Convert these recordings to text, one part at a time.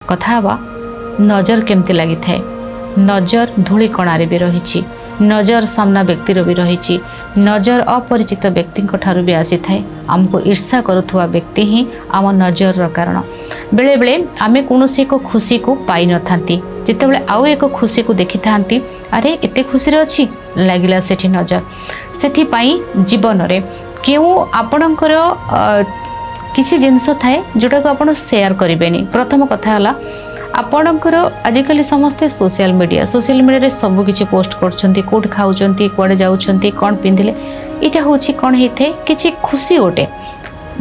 कथा हवा नजर केमती लगी थाए। नजर धूली कणारे भी रही, नजर सामना व्यक्तिर भी रही, नजर अपरिचित व्यक्ति ठारू भी आसी थाए। आमको ईर्षा करुवा व्यक्ति ही आम नजर कारण। बेले बेले आमे कौनसी एक खुशी को पाई न थांती, जितेबाला आउ एक खुशी को देखी थांती, अरे एते खुशी अच्छी लगिला सेठी नजर। सेथिपाई जीवन रे केउ आपणकर किसी जिनस थाए जोटा को आपण शेयर करें। प्रथम कथा है आपणकर आजिकल समस्ते सोशल मीडिया रे सब किछि पोस्ट करछंती, कोड खाउछंती, कुआडे जाउछंती, कोन पिंधिले, इटा होछि कोन हेथे किछि खुशी गोटे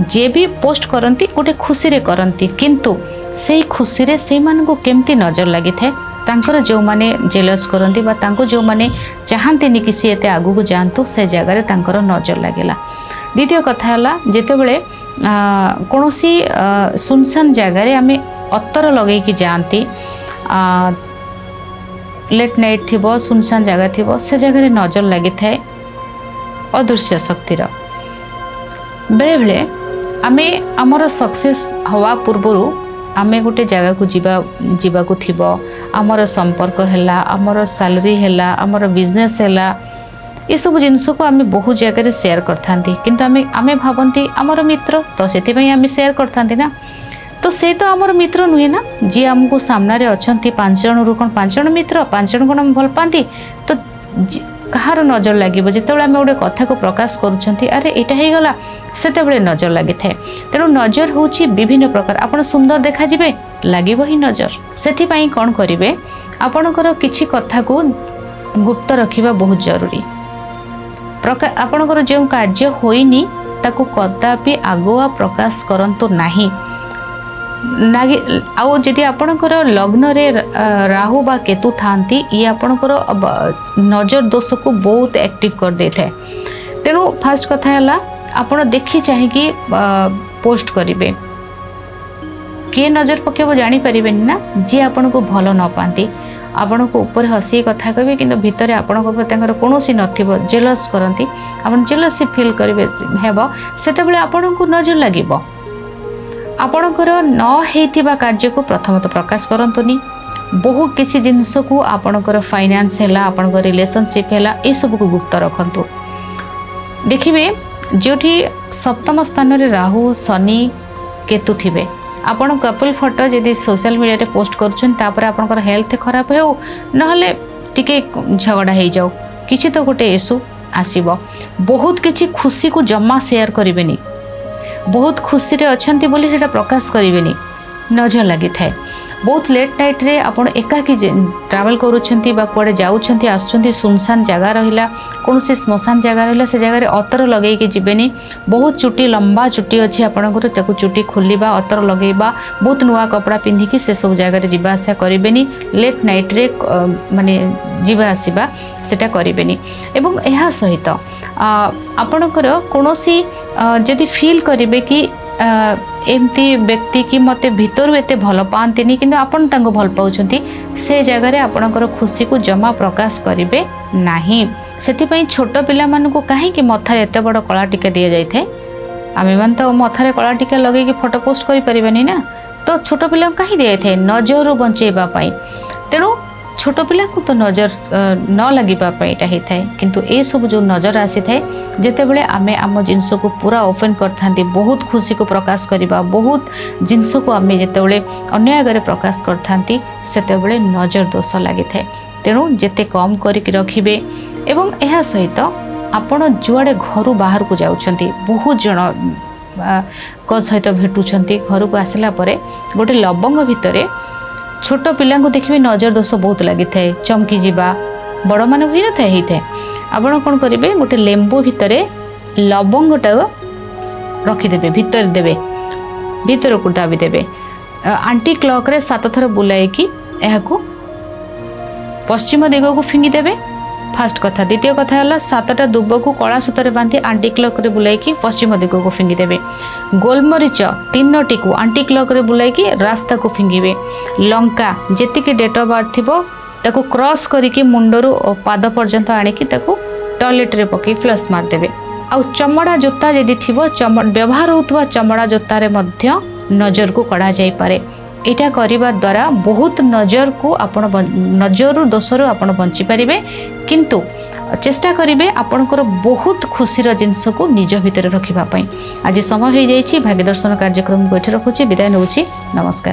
जे भी पोस्ट करंती गोटे खुशी रे करंती, किंतु सेही खुशी रे सेही मान को केमती नजर लागि थाए तांकर जो माने जेलस करंती बा तांको जो माने चाहंतीनी कि सी एते आगु को जानतु से जगह रे तांकर नजर लागिला। द्वितीय कथा है जितेबले कौनसी सुनसान जगार आम अतर लगे कि जाती, लेट नाइट थी सुनसान जगह थी से जगह नजर लगी थाए अदृश्य शक्तिर। बेले बेले आम आमर सक्सेस हवा पूर्वर आम गोटे जगह को जीवा को थी, आमर संपर्क है, आमर सैलरी है, आमर बिजनेस है, ये सब जिनस को आम बहुत जगह शेयर करथांती, किंतु आमे भावती आमर मित्र तो से आम शेयर करथांती ना। तो से तो आमर मित्र नुहे ना, जी आमको सामने अच्छी 5 जन रु कौन 5 जन मित्र 5 जन कौन भल पाती, तो कहार नजर लगे जिते आम गोटे कथा को प्रकाश करुँच अरे यहाँ हो गला से नजर लगी थाए। तेणु नजर हूँ विभिन्न प्रकार, आप सुंदर देखा जिबे लगे ही नजर। से कौन करेंगे आपणकर किसी कथा को गुप्त रखा बहुत जरूरी। आपणकर जो कार्य होइनी ताकू कदापि आगुआ प्रकाश करंतु नाही। आउ जदि आपणकर लग्न रे राहु बा केतु थांती ये आपणकर नजर दोष को बहुत एक्टिव कर दे थाए। तेणु फास्ट कथा है आपण देखी चाहिए पोस्ट करेंगे, किए नजर पकेब जानी पारे ना, जी आपन को भल न पाती आपण को ऊपर हसी कथा कहे कि भितर आपण कौन नथिबो जेलस करती, आपण जेलसी फील करेंगे हेब से आपण को नजर लगे। आपणकर न हेइथिबा कार्य को प्रथम तो प्रकाश करंतुनी। बहुत किसी जिनस को आपणकर फाइनेंस है, आपणकर रिलेशनशिप है, ये सब को गुप्त रखंतु। देखिए जोठी सप्तम स्थान रे राहु शनि केतु थिबे, आपण कपल फोटो जदि सोशल मीडिया रे पोस्ट करुछन तापर आपनकर हेल्थ खराब हो नहले टिके झगड़ा हो जाओ किछि तो गोटे इशू आसीबो। बहुत किछि खुशी को जमा शेयर करिवेनी, बहुत खुशी रे अछंती बोली सेटा प्रकाश करिवेनी, नजर लगी थाए। बहुत लेट नाइट रे आपण एकाकी ट्रावेल करूछंती बा कुआडे जाउछंती आछंती, सुनसान जगह रहिला, कोनोसी स्मशान जगह रहिला से जगह रे अतर लगेई कि जिबेनी। बहुत चुटी लंबा चुटी अछि आपणकर ताकू चुटी खोलिबा अतर लगेबा, बहुत नुआ कपड़ा पिंधि कि से सब जगह रे जिबा आसा करिवेनी। लेट नाइट रे माने जिबा आसीबा सेटा करिवेनी। एवं एहा सहित आपणकर कोनोसी जदि फील करिवे कि एमती व्यक्ति की मते भितर एते भल पाती कि आपन तांको भल पाउछंती, से जगह रे आपणकर खुशी को जमा प्रकाश करिवे नाही। सेथिपई छोट पिला मान को कहीं कि मथारे एते बड़ कला टिका दिया जाय थे, आमे मान तो मथारे कला टिका लगे कि फोटो पोस्ट करि परिबेनी ना, तो छोट पिला कहीं दिया थे नजर बंचेबा पई। तेणु छोट पिला को तो नजर न लगिबा पई एटा ही थाए, किंतु ए सब जो नजर आसी थाए जेते बेले आमे आम जिनस को पूरा ओपन करथांती, बहुत खुशी को प्रकाश करिबा, बहुत जिनस को आमे जेते बेले अन्य आगे प्रकाश करथांती सेते बेले नजर दोष लागि थाए। तेणु जेते कम करिक रखिबे। एवं एहा सहित आपण जुआडे घर बाहर को जाउछंती, बहुत जण को सहित भेटुछंती, घर को आसिला परे गोटे लवंग भितरे छोट पिला को देखिए नजर दोष बहुत लगी थाए, चमकी जीवा बड़ मान हुई न थाए होता है। आपण कौन करेंगे गोटे लेंबू भितर लवंगटा रखीदे, भितर देवे, भितर को दाबी देवे, आंटी क्लॉक रे 7 थर बुलाईकी यह पश्चिम दिग को फिंगी देवे। फास्ट कथा। द्वितीय कथा है 7टा दुब को कला सूत्र बांधि आंटी क्लॉक रे बुलाईकी पश्चिम दिग को फिंगी देवे। गोलमरीच 3टी को आंटी क्लॉक रे बुलाईकी रास्ता को फिंगिबे। लंका जेतिके डेट ऑफ बर्थ थिबो ताको क्रॉस करिकी मुंडरू पाद पर्यंत आनिकी ताको टॉयलेट रे पकई फ्लश मार देबे। आ चमड़ा जोता यदि थिबो व्यवहार होतबा चमड़ा जोता रे मध्य नजर को कढ़ा जाई पारे। एटा करिबा द्वारा बहुत नजर को आपण नजर दोषरु आपण बंची पारिबे किंतु चेष्टा करिवे आपणकर बहुत खुशीर जिनस को निज भितर रखिबा पई। आज समय हो जाइछि भाग्य दर्शन कार्यक्रम को एठी रखुछि विदाय नउछि नमस्कार।